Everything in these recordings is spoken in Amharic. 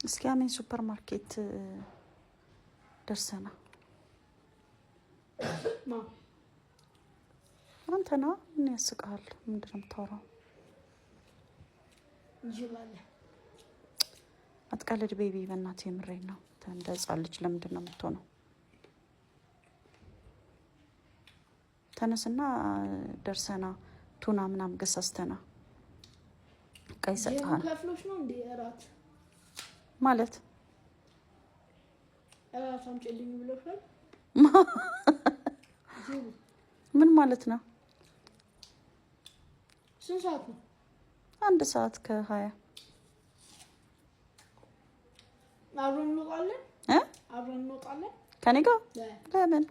እስኪ አሜን ሱፐር ማርኬት ደርሰና አንተና ምን ያስቃል? ምንድነው የምታወራው? ይላል አትቀልድ ቤቢ፣ በእናትህ የምሬን ነው። ተንደጻ ልጅ ለምንድን ነው የምትሆነው? ተነስና ደርሰና ቱና ምናምን ገሳስተና ቀይ ሰጣን ከፍሎሽ ነው እንዴ? እራት ማለት እራት አምጪልኝ ብሎሻል? ምን ማለት ነው? ስንት ሰዓት ነው? 1 ሰዓት ከ20 አብረን እንወጣለን ከኔ ጋር ለምን?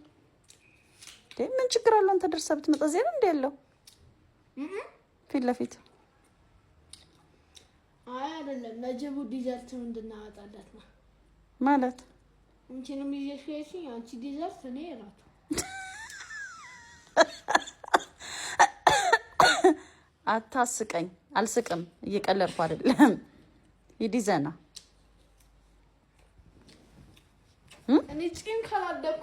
ምን ችግር አለው? አንተ ደርሰህ ብትመጣ እዚህ ነው እንደ ያለው ፊት ለፊት። አይ አይደለም፣ ለጅቡ ዲዘርት እንድናወጣለት ነው ማለት። አንቺንም ይዘሽ ሄድሽ፣ አንቺ ዲዘርት እኔ እራቱ። አታስቀኝ። አልስቅም፣ እየቀለድኩ አይደለም። ይዲዘና እኔ ጭን ካላደኩ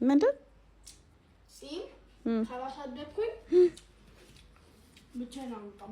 ምንድን ፂም ካላሳደኩኝ ብቻዬን አልወጣም።